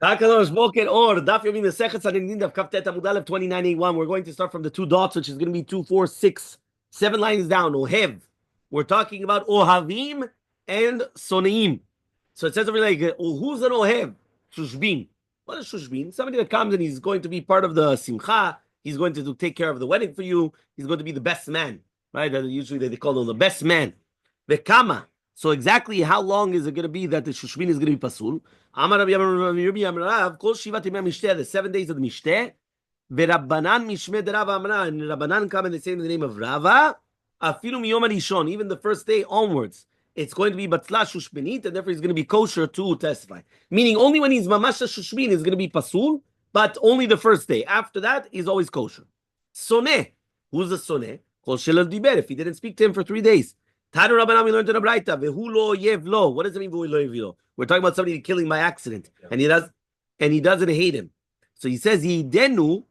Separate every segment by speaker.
Speaker 1: Hakadosh Boker Or Daf Yomi Masechet Sanhedrin Daf Kaftet Amud Aleph 2981. We're going to start from the two dots, which is going to be 2, 4, 6, 7 lines down. Ohev. We're talking about Ohavim and Soneim. So it says over like, who's an Ohev? Shushbin. What is Shushbin? Somebody that comes and he's going to be part of the Simcha. He's going to take care of the wedding for you. He's going to be the best man, right? Usually they call him the best man. Vekama. So exactly how long is it going to be that the Shushbin is going to be pasul? Amar Rabbi Amarav, Kol Shivat Yemei Mishteh, the 7 days of the Mishteh, V'Rabbanan Mishmeh de Rava Amra, and Rabbanan come and they say in the name of Rava, Afilu Miyom HaRishon, even the first day onwards, it's going to be Batla Shushbinit, and therefore he's going to be kosher to testify. Meaning only when he's Mamasha Shushbin is going to be pasul, but only the first day. After that, he's always kosher. Soneh, who's the Soneh? Kol Shelal Diber, if he didn't speak to him for 3 days. Tanu Rabbanan, we learned in the Braita, Vehu lo yev lo. What does it mean, Vehu lo yev lo? We're talking about somebody killing by accident, and he doesn't hate him. So he says Yidenu,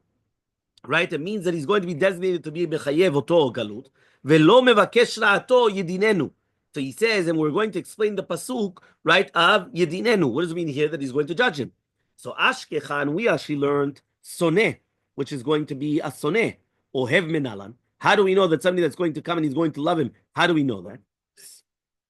Speaker 1: right? It means that he's going to be designated to be Mechayev Oto Galut. Velo mevakesh ra'ato Yidinenu. So he says, and we're going to explain the pasuk, right, of Yidinenu. What does it mean here that he's going to judge him? So Ashkechan, we actually learned Soneh, which is going to be a Soneh, Ohev Menalan. How do we know that somebody that's going to come and he's going to love him? How do we know that?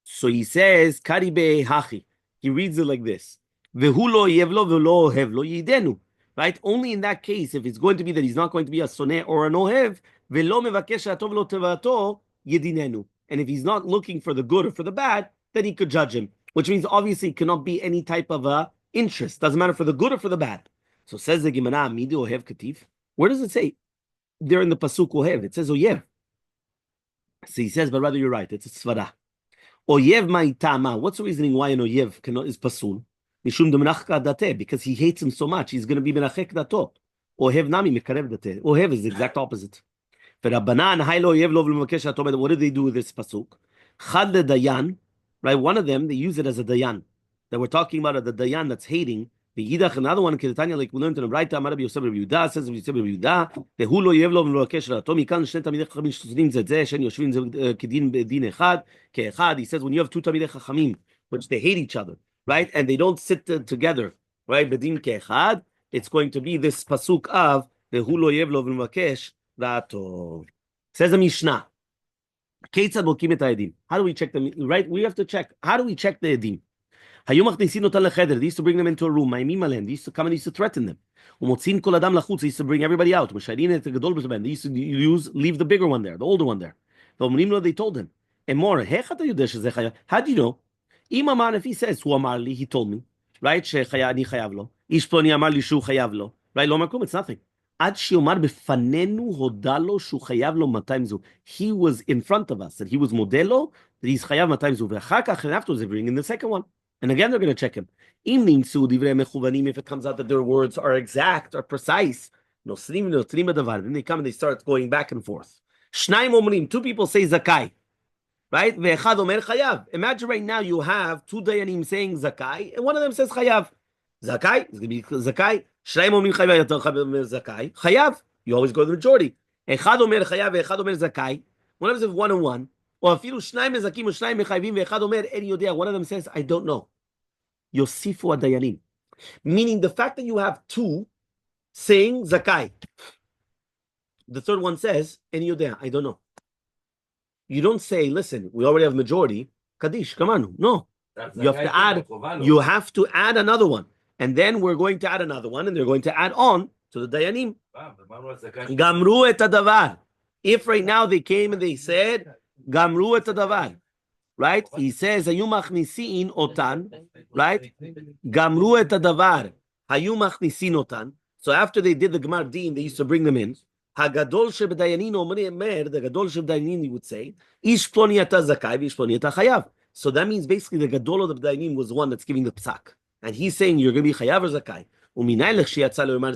Speaker 1: So he says, Karibe Hachi. He reads it like this. Vehulo yevlo velo hevlo yidenu. Right? Only in that case, if it's going to be that he's not going to be a soneh or an ohev, velo mevakesh atov lo tevato yidinenu. And if he's not looking for the good or for the bad, then he could judge him. Which means obviously it cannot be any type of interest. Doesn't matter for the good or for the bad. So says the Gemara, Midi ohev katif. Where does it say? There in the pasuk ohev. It says oyev. So he says, but rather you're right. It's a svara. Oyev ma'itama. What's the reasoning why an oyev is pasul? Mishum demnachka date, because he hates him so much. He's going to be menachek dato. Ohev nami mekarev date. Ohev is the exact opposite. V'Rabbanan haylo oyev lo v'lemekesh dato. What do they do with this pasuk? Chad le dayan, right? One of them they use it as a dayan. That we're talking about the dayan that's hating. The Yidach, another one, Kedetanya, like we learned in the Braita, Amar Rabbi Yosef Rabbi Yehuda, says Rabbi Yosef Rabbi Yehuda, Vehu lo yev lo v'lemekesh dato. Mikan shne tamidei chachamim shtudim zeh shen yoshvin kedin bedin echad keechad. He says when you have two tamidei chachamim, which they hate each other, right, and they don't sit together, right, bedin keechad, it's going to be this pasuk of Vehu lo yev lo v'lemekesh dato. Says the Mishnah, Keitzad bokim et ha'edim. How do we check them? Right, we have to check. How do we check the edim? They used to bring them into a room. They used to come and used to threaten them. They used to bring everybody out. They used to leave the bigger one there, the older one there. They told him, how do you know? If he says, he told me, right? Right? It's nothing. He was in front of us, that he was modelo, that he's chayav matayim zu. And afterwards they bring in the second one. And again, they're going to check him. If it comes out that their words are exact or precise, then they come and they start going back and forth. Two people say zakai, right? Imagine right now you have two dayanim saying zakai, and one of them says chayav. Zakai is going to be zakai. Chayav. You always go to the majority. Echad omer chayav, echad omer zakai. One of them says 1 and 1. Or one of them says, I don't know. Yosifu adayanim. Meaning the fact that you have two saying zakai. The third one says, Eni yodea, I don't know. You don't say, listen, we already have majority. Kaddish, come on. No. You have to add another one. And then we're going to add another one, and they're going to add on to the dayanim. Gamru et hadavar. If right now they came and they said, Gamru et hadavar, right? He says, Hayu machnisin otan, right? Gamru et hadavar, Hayu machnisin otan. So after they did the Gemar Din, they used to bring them in. Hagadol shebedayanin omer, the Gadol shebedayanin, he would say, Ish ploni ata zakai, Ish ploni ata chayav. So that means basically the Gadol of the Dayanim was the one that's giving the psak. And he's saying you're going to be chayav or zakai.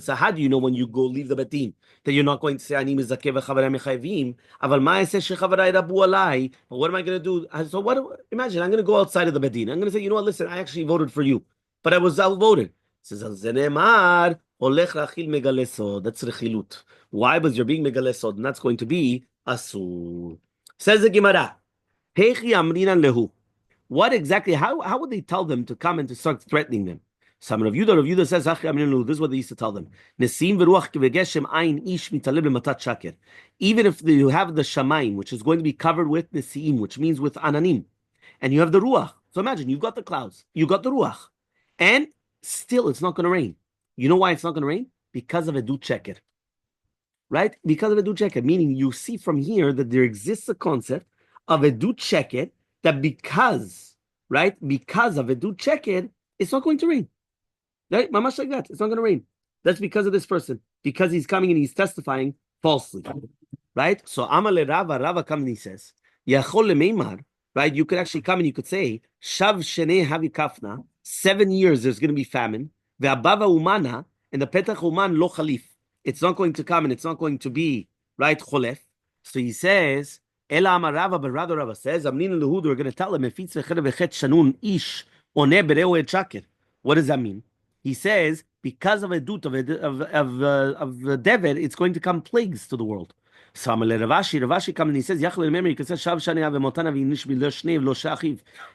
Speaker 1: So how do you know when you go leave the betin that you're not going to say ani mizakeh v'chavarei mechayvim? Aval ma'aseh shechavarei rabu alai. But what am I going to do? So imagine I'm going to go outside of the betin. I'm going to say, you know what? Listen, I actually voted for you, but I was outvoted. It says al zenemar olech rachil megalesod. That's rechilut. Why? Because you're being megalesod, and that's going to be asur. Says the Gemara. Hechi amrinan lehu. What exactly? How would they tell them to come and to start threatening them? Some Rav Yudah says, this is what they used to tell them. Even if you have the Shamayim, which is going to be covered with Nesiim, which means with Ananim, and you have the Ruach. So imagine, you've got the clouds, you got the Ruach, and still it's not going to rain. You know why it's not going to rain? Because of a Edut Sheker. Right? Because of a Edut Sheker, meaning you see from here that there exists a concept of a Edut Sheker that because of a Edut Sheker, it's not going to rain. Right? Mamash like that. It's not going to rain. That's because of this person. Because he's coming and he's testifying falsely. Right? So Amale Rava comes and he says, Yachol lemeimar, right? You could actually come and you could say, Shav Shenei Havi Kafna, 7 years there's going to be famine. Ve'abava Umana, and the Petach Uman lo Khalif. It's not going to come and it's not going to be, right, Cholef. So he says, Ela Amar Rava, but rather Rava says, Amnin Lehud, we're going to tell him, Mefitz Vechere Vechet Shanun Ish, One Bereu Et Shaker. What does that mean? He says, because of a dut of Dever, it's going to come plagues to the world. So Ravashi comes and he says,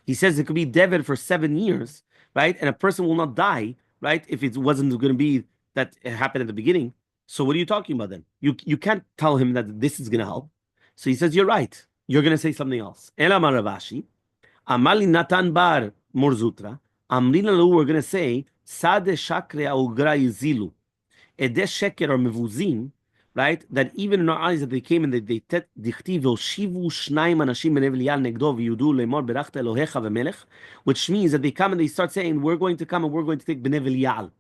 Speaker 1: he says it could be Dever for 7 years, right? And a person will not die, right? If it wasn't going to be that it happened at the beginning. So what are you talking about then? You can't tell him that this is going to help. So he says, you're right. You're going to say something else. Elamar Ravashi, Amali Natan Bar Morzutra, Amrina Lu, we're going to say, Sade Shakre Augra Yizilu. Ede Sheker or Mevuzim, right? That even in our eyes that they came and they dichtiv shivu shnaim anashim benevlial negdo v'yudu lemor berachta Elohecha v'melech, which means that they come and they start saying, we're going to come and we're going to take benevlial.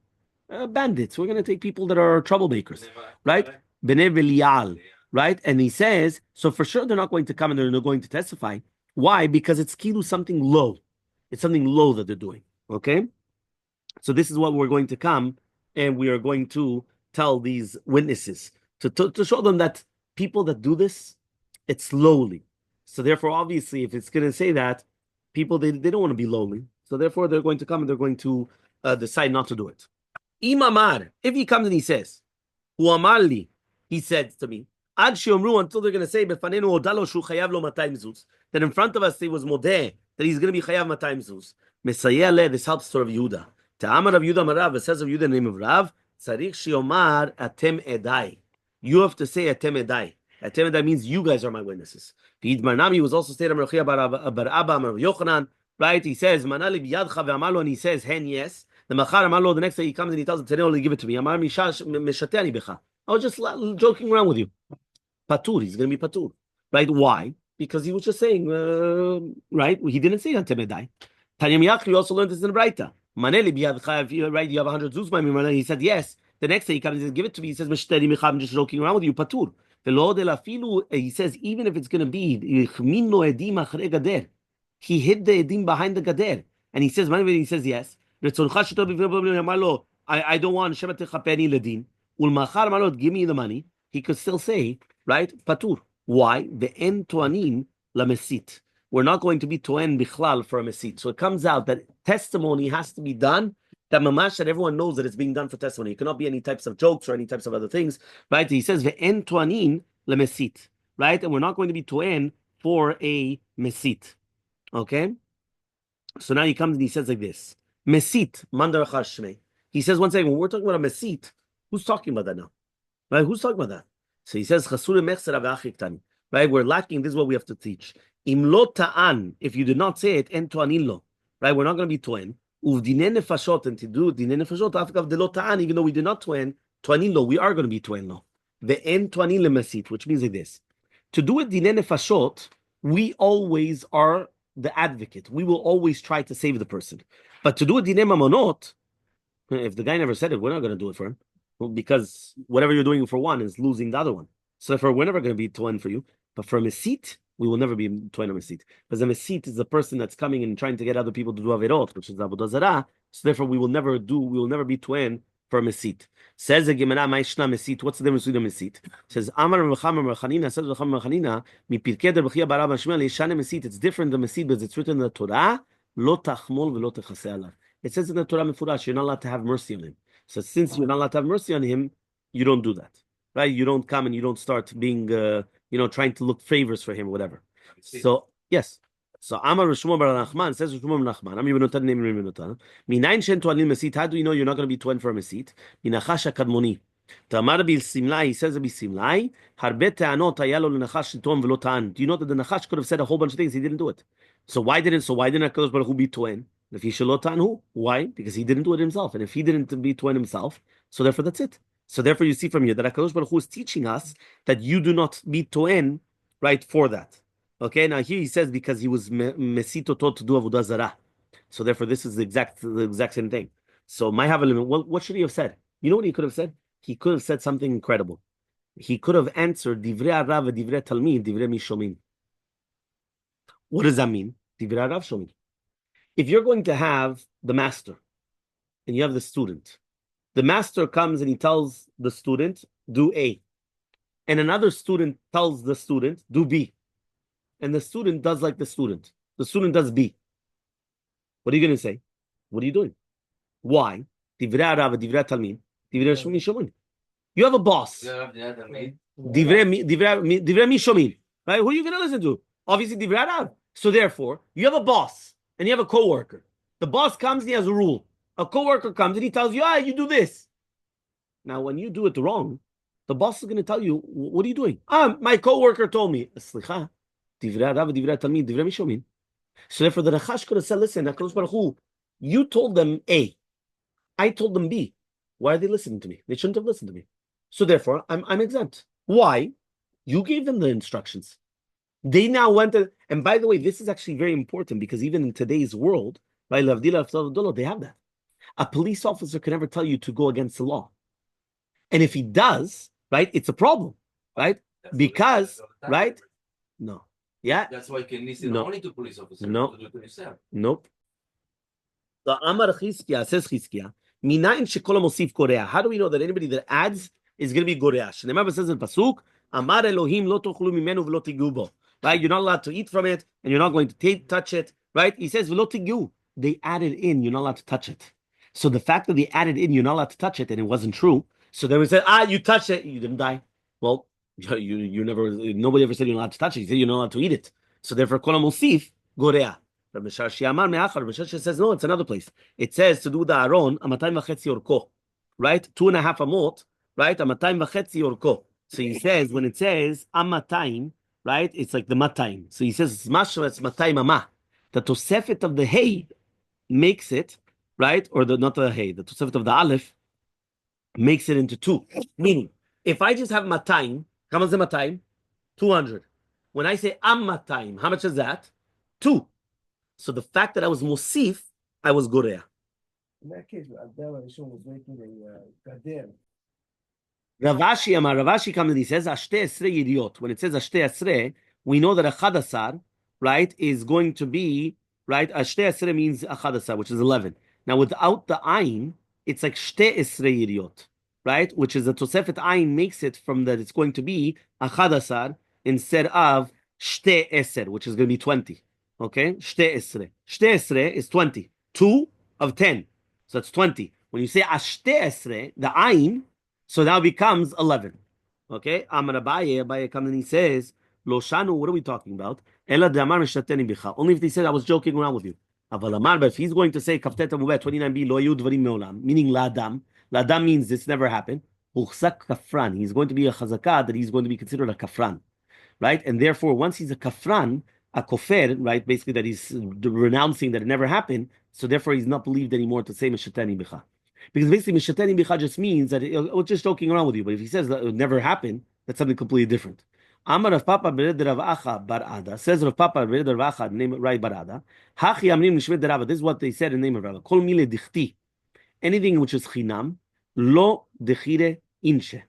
Speaker 1: Bandits. We're going to take people that are troublemakers, right? Benevlial, right? And he says, so for sure they're not going to come and they're not going to testify. Why? Because it's kilu something low. It's something low that they're doing, okay? So this is what we're going to come, and we are going to tell these witnesses to show them that people that do this, it's lowly. So therefore, obviously, if it's going to say that, people, they don't want to be lowly. So therefore, they're going to come and they're going to decide not to do it. Imamar, if he comes and he says, Huamarli, he said to me, Ad Shiomru, until they're going to say, Befanenu Odalo Shu Chayav Lo 200 zuz, that in front of us, he was Modeh, that he's going to be Chayav 200 zuz. Mesayeh Le, this helps to Rav Yehuda. Ta'amar Rav Yehuda Marav, it says Rav Yehuda in the name of Rav, Tzarich Shiomar Atem Edai. You have to say Atem Edai. Atem Edai means you guys are my witnesses. V'id Marnami was also stated Amar Chia bar Abba Amar Yochanan, right? He says, Manali biyadcha ve'amarlo, and he says, Hen, yes. The Machar Amarlo, the next day he comes and he tells him, Today only give it to me. Amar Mishash Meshateni Becha. I was just joking around with you. Patur, he's going to be Patur. Right? Why? Because he was just saying, right? He didn't say Atem Edai. Tanya Miyachri also learned this in the Braita. Maneli biyadcha, right? You have 100 zuz by me. He said, yes. The next day he comes and says, give it to me. He says, I'm just joking around with you. Patur. He says, even if it's going to be, he hid the edim behind the gader. And he says, yes. I don't want give me the money. He could still say, right? Patur. Why? The en toanin la mesit. We're not going to be toen bichlal for a mesit. So it comes out that testimony has to be done. That mamash, that everyone knows that it's being done for testimony. It cannot be any types of jokes or any types of other things, right? He says ve'en toanin lemesit, right? And we're not going to be toen for a mesit, okay? So now he comes and he says like this: mesit mandar chashmei. He says one second. When we're talking about a mesit, who's talking about that now? Right? Who's talking about that? So he says chasure mechser ave'achiktani. Right? We're lacking. This is what we have to teach. Im lo ta'an. If you did not say it, en toanin lo. Right? We're not going to be toen. Uvdine nefashot, and to do dine nefashot after the lo ta'an, even though we did not toen lo, we are going to be toen lo. The en toanin le mesit, which means like this: to do it dine nefashot, we always are the advocate. We will always try to save the person. But to do it dine mamonot, if the guy never said it, we're not going to do it for him, well, because whatever you're doing for one is losing the other one. So therefore, we're never going to be toen for you. But for a mesit, we will never be toen a mesit, because a mesit is the person that's coming and trying to get other people to do averot, which is avodah zarah. So therefore, we will never be toen for a mesit. Says the Gemara, "Ma'ishna mesit." What's the difference between a mesit? Says Amar Recham Rechanina. Says Recham Rechanina, "Mi pirkei der b'chia bara b'shmel yishane mesit." It's different than mesit because it's written in the Torah. Lo tachmol v'lo techaseh alav. It says in the Torah mefurash, you're not allowed to have mercy on him. So since you're not allowed to have mercy on him, you don't do that, right? You don't come and you don't start being, trying to look favors for him or whatever. So yes. So Amar Rishmo Bar Nachman says Rishmo Bar Nachman. Am Yibnotan name Yibnotan. Minayin shen toalim mesit. How do you know you're not going to be twain for a mesit? Minachash kadmoni. Tamar bil simlai. He says bil simlai. Harbe te'anot hayalo lenachash ton velo ta'an. Do you know that the nachash could have said a whole bunch of things? He didn't do it. So why didn't Hakadosh Baruch Hu be twain? If he shalot ta'anhu, why? Because he didn't do it himself. And if he didn't be twain himself, so therefore that's it. So therefore you see from here that Hakadosh Baruch Hu is teaching us that you do not be twain, right, for that. Okay, now here he says because he was mesito taught to do avodah zarah, so therefore this is the exact same thing. So my have a limit. What should he have said? You know what he could have said? He could have said something incredible. He could have answered divrei arav divrei talmid divrei mishomim. What does that mean? Divrei arav shomim. If you're going to have the master and you have the student, the master comes and he tells the student do A, and another student tells the student do B. And the student does like the student. The student does B. What are you going to say? What are you doing? Why? You have a boss. Right? Who are you going to listen to? Obviously, divrei arav. So therefore, you have a boss and you have a coworker. The boss comes and he has a rule. A coworker comes and he tells you, you do this. Now, when you do it wrong, the boss is going to tell you, what are you doing? My coworker told me. Slicha. So therefore, the Nachash could have said, listen, HaKadosh Baruch Hu, you told them A. I told them B. Why are they listening to me? They shouldn't have listened to me. So therefore, I'm exempt. Why? You gave them the instructions. They now went to, and by the way, this is actually very important because even in today's world, they have that. A police officer can never tell you to go against the law. And if he does, right, it's a problem, right? Because, right? No. Yeah.
Speaker 2: That's why you can listen only to police officers.
Speaker 1: No.
Speaker 2: To do it yourself.
Speaker 1: Nope. The Amar Chizkiah says Chizkiah, Minayin shekol mosif goreah. How do we know that anybody that adds is going to be goreah? Shneimar says in Pasuk, Amar Elohim lo tochlu mimenu v'lo tigu bo. Right? You're not allowed to eat from it, and you're not going to touch it. Right? He says v'lo tigu. They added in, you're not allowed to touch it. So the fact that they added in, you're not allowed to touch it, and it wasn't true. So then we said, you touched it, you didn't die. Well, you never, nobody ever said you're not allowed to touch it. He said you're not allowed to eat it. So therefore, kol mosif goreah. Rabbi Masechet says no, it's another place. It says to do the aron amatayim v'chetzi orko, right? 2.5 amot, right? Amatayim v'chetzi orko. So he says when it says amatayim, right? It's like the matayim. So he says it's mashma, it's matayim ama. The tosefet of the hay makes it, right? Or not the hay, the tosefet of the aleph makes it into 2. Meaning, if I just have matayim, how much is matayim? 200. When I say matayim, how much is that? 2. So the fact that I was Mosif, I was Goreah.
Speaker 3: In that case, Abdel Rishon was making a Gader.
Speaker 1: Ravashi comes and he says, Ashte Esre Yediot. When it says Ashte Esre, we know that a Chadasar, right, is going to be, right, Ashte Esre means a Chadasar, which is 11. Now without the Ayin, it's like Shte Esre Yediot, right, which is a Tosefet Ayin makes it from that it's going to be a Chadasar instead of Shte Eser, which is going to be 20. Okay, Shte Esre. Shte Esre is 20. 2 of 10. So that's 20. When you say Ashte Esre, the Ayin, so now becomes 11. Okay, Amar Abaye comes and he says, Lo Shanu, what are we talking about? Ela Damar Mishateni Bicha. Only if they said I was joking around with you. Aval Amar, but if he's going to say Kaftet Amubet 29b, Lo Yu Dvarim Meolam, meaning Ladam. Ladam means this never happened. Uchsak Kafran. He's going to be a Chazakah that he's going to be considered a Kafran. Right? And therefore, once he's a Kafran, a kofer, right? Basically, that he's renouncing that it never happened. So therefore, he's not believed anymore to say Mishateni Bicha. Because basically, Mishateni Bicha just means that we're just joking around with you. But if he says that it never happened, that's something completely different. Amar Rav Papa bered Rav Acha bar Ada says Rav Papa bered Rav Acha name Rai bar Ada. Hachi amrim nishmed Rava. This is what they said in the name of Rava. Kol mile dichti. Anything which is chinam, lo dechire inshe.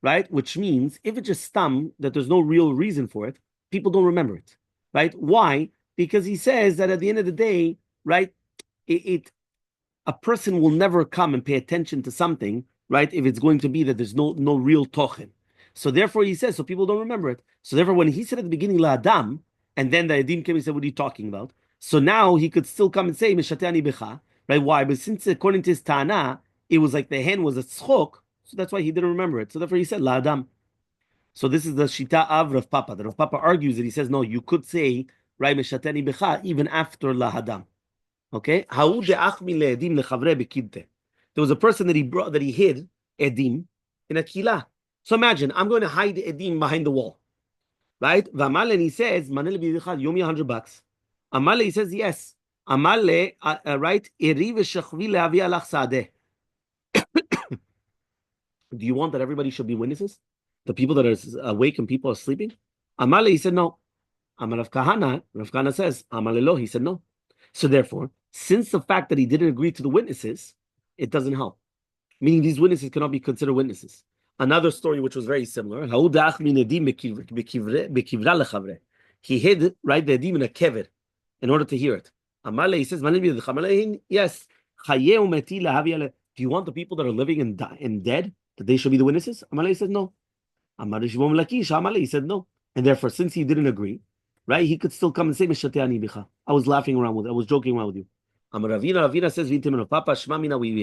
Speaker 1: Right? Which means if it's just stam, that there's no real reason for it, people don't remember it. Right? Why? Because he says that at the end of the day, right, a person will never come and pay attention to something, right, if it's going to be that there's no real tochen. So therefore he says, so people don't remember it. So therefore when he said at the beginning, La Adam, and then the Edim came and said, what are you talking about? So now he could still come and say, Mishatani Becha, right? Why? But since according to his Tana, it was like the hen was a tzchok, so that's why he didn't remember it. So therefore he said, La Adam. So this is the Shita of Rav Papa. The Rav Papa argues that he says, no, you could say right? Meshateni becha, even after lahadam. Okay? There was a person that he hid edim in a kila. So imagine, I'm going to hide edim behind the wall. Right? Vamaleh, he says, Manele b'yichad, you owe me $100. Amaleh, he says, yes. Amaleh, right? Eri v'shachvi le'avi alach sadeh. Do you want that everybody should be witnesses? The people that are awake and people are sleeping? Amaleh, he said, no. Amar Rav Kahana says, Amaleh lo, he said, no. So therefore, since the fact that he didn't agree to the witnesses, it doesn't help. Meaning these witnesses cannot be considered witnesses. Another story which was very similar. He hid, right, the edim in a kever in order to hear it. Amaleh, he says, yes. Do you want the people that are living and dead, that they should be the witnesses? Amaleh said, no. He said, no. And therefore, since he didn't agree, right, he could still come and say, I was laughing around with it. I was joking around with you. Ravina says, Papa,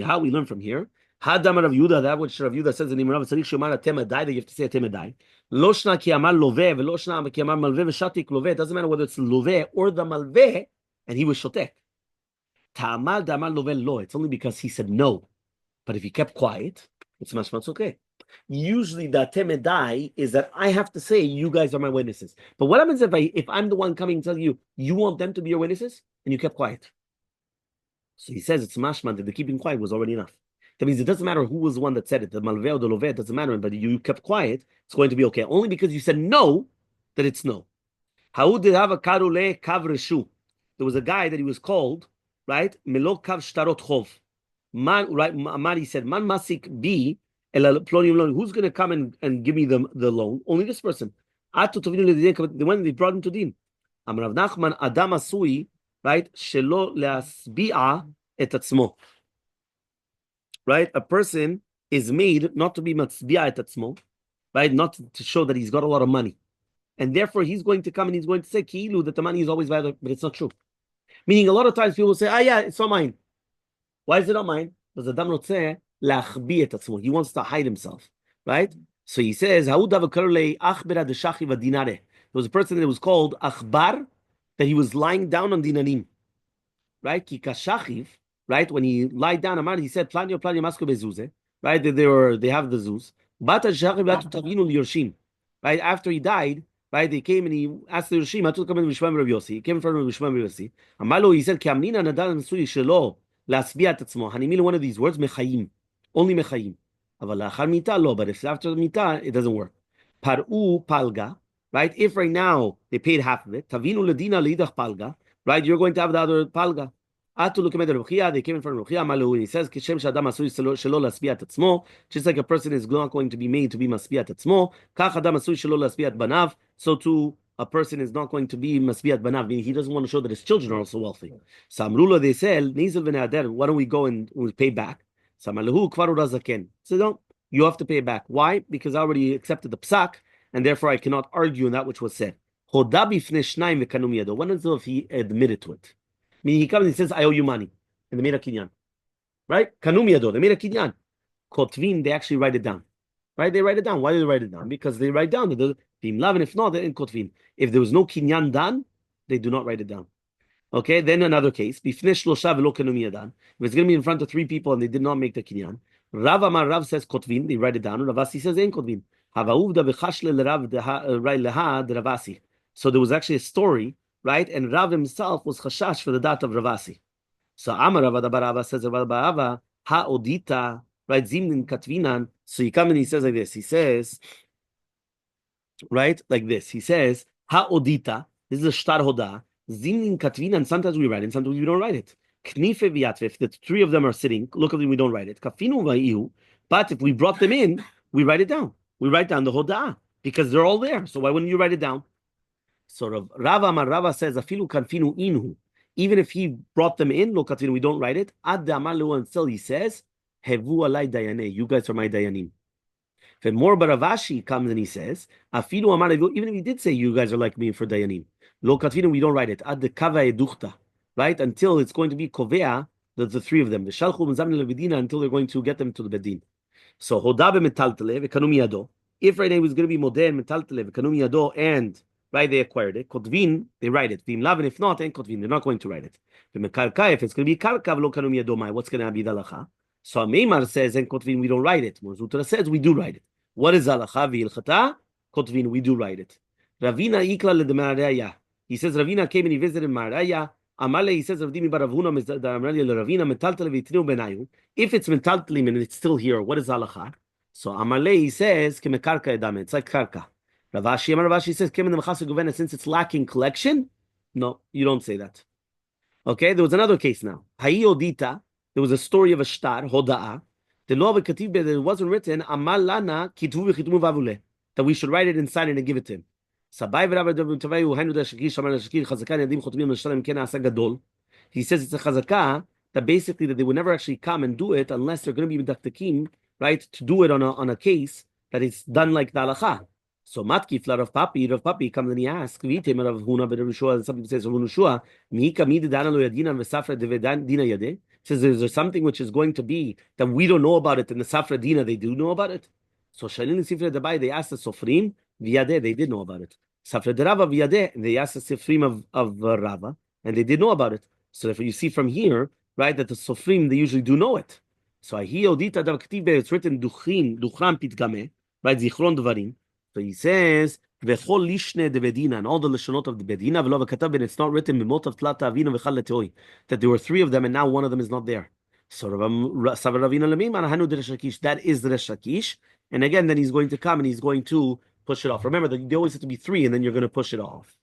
Speaker 1: how we learn from here. Hadam Rav Yudah, that which Rav Yudah says in the Rav Tzarich Shemar Atem Adai, that you have to say Atem Adai. Loshna ki amar loveh, veloshna ki amar malveh v'shatik loveh. It doesn't matter whether it's loveh or the malveh, and he was shotek. Ta'amal damar loveh lo. It's only because he said no. But if he kept quiet, it's much okay. Usually the Atem Adai is that I have to say you guys are my witnesses. But what happens if I'm the one coming and telling you, you want them to be your witnesses, and you kept quiet? So he says it's mashman that the keeping quiet was already enough. That means it doesn't matter who was the one that said it, the malveh or the loveh, it doesn't matter, but you kept quiet, it's going to be okay. Only because you said no, that it's no. There was a guy that he was called, right? Melo kav shtarot chov. Man, right? Man, he said, Man masik bi, who's going to come and give me the loan? Only this person. When they brought him to din. Amar Rav Nachman, Adam asui, right? Shelo leasbi'a et atzmo. Right? A person is made not to be matzbi'a et atzmo, right? Not to show that he's got a lot of money. And therefore, he's going to come and he's going to say, Ki'ilu, that the money is always valid, but it's not true. Meaning, a lot of times people say, yeah, it's not mine. Why is it not mine? Because Adam rotzeh la'achbi et atzmo. He wants to hide himself, right? So he says, there was a person that was called Achbar, that he was lying down on dinanim, right? Ki kashachiv, right? When he lied down, Amar, he said, Planyo masko bezuze, right? They have the zuz. Bata shachiv batu tavinu liyorshim, right? After he died, right? They came and he asked the Yorshim, Hatu come in Mishmam Rav Yossi. He came in front of Mishmam Rav Yossi. Amalo, he said, Ki amnina nadal nesui shelo lasbiat atzmo. Hanimil, one of these words, mechayim, only mechayim. Aval lachar mita lo, but if after the mita, it doesn't work. Paru palga, right? If right now they paid half of it, tavinu ledina leidach palga, right? You're going to have the other palga. Atu lukemed Ruchia, they came in front of Ruchia, Malu, he says, Kishem shadam asui shelo lasbiat atzmo, just like a person is not going to be made to be masbiat atzmo, kach adam asui shelo lasbiat banav, so too a person is not going to be masbiat banav, meaning he doesn't want to show that his children are also wealthy. Samrula, they said, Nizel v'ne'ader, why don't we go and we pay back? Samalahu kvaru razaken. So no, you have to pay back. Why? Because I already accepted the psak, and therefore I cannot argue on that which was said. Hodabi fnei shnayim v'kanum yado. When is if he admitted to it? Meaning he comes and he says, I owe you money. And they made a kinyan. Right? Kanum yado. They made a kinyan. Kotvin, they actually write it down. Right? They write it down. Why do they write it down? Because they write down the and if not, they're in kotvin. If there was no kinyan done, they do not write it down. Okay, then another case. If it's going to be in front of three people and they did not make the kinyan, Rav Amar Rav says kotvin, they write it down. Ravasi says in kotvin. So there was actually a story, right? And Rav himself was chashash for the dat of Ravasi. So Amar Rav Adabarava says Rav Adabarava ha odita, right? Zimnin katvinan. So he comes and he says like this. He says, right, like this. He says ha odita. This is a shtar hoda. Zimnin katvinan. Sometimes we write it, sometimes we don't write it. Knife v'yatve. If the three of them are sitting, look at them, we don't write it. Kafinu v'yu. But if we brought them in, we write it down. We write down the hoda because they're all there. So why wouldn't you write it down? Sort of Rava says afilu kanfinu inhu. Even if he brought them in, look at it, we don't write it. Ad amalu until he says, Hevu alai dayane. You guys are my dayanim. Then more Baravashi comes and he says, afilu amar, even if he did say you guys are like me for dayanim. Lo katvinu, we don't write it. Ad kava educhta. Right? Until it's going to be kovea, the three of them. The shalchu mzamni levedina, until they're going to get them to the bedin. So hodabe metaltele v'kanum yado. If right now he was going to be modern metaltele v'kanum yado and right? They acquired it. Kotvin, they write it. Vim lav, and if not, then kotvin, they're not going to write it. V'mekarka, if it's going to be karka, v'lo kanu miyadomai, what's going to be the halacha? So Meimar says, and kotvin, we don't write it. Zutra says, we do write it. What is halacha? V'ilchata, kotvin, we do write it. Ravina ikla le'demaraya. He says, Ravina came and he visited Maraya. Elmaleh, he says, Ravdimi baravuna, Ravina, metaltale v'itinu benayu. If it's metaltalim and it's still here, what is halacha? So Elmaleh, he says, kemekarka edame, it's like karka. Ravashi says, since it's lacking collection, no, you don't say that. Okay, there was another case now. Hayodita, there was a story of a shtar, Hoda'a. The law of Katib, that it wasn't written, Amalana, Kitvu v'chitmu vavule, that we should write it inside and give it to him. He says it's a chazakah that basically that they would never actually come and do it unless they're going to be medaktakim, right, to do it on a case that it's done like the halacha. So matkif Rav Papi comes and he asks, V'itema Rav Huna b'Rav Yeshua, and some people say Rav Yeshua, Mihika midi dana lo yadina v'safra dina yadeh. Says is there something which is going to be that we don't know about it, and the safra dina they do know about it. So Shalin Sifra Dabai, they asked the Sofrim v'yadeh, they did know about it. Safra de Rava v'yadeh, they asked the Sifrim of Rava, and they did know about it. So if you see from here, right, that the Sofrim they usually do know it. So Ahi Odita Dav K'tiv, it's written Duchran Pitgameh, right, Zichron Dvarim. So he says, "V'chol lishne de bedina," and all the lishonot of the bedina. V'lo v'katav, and it's not written b'mot of tlata avinu v'chal leteoi, that there were three of them, and now one of them is not there. So Savar Ravina lemim anahanu de Resh. That is the Resh Lakish, and again, then he's going to come and he's going to push it off. Remember that there always have to be three, and then you're going to push it off.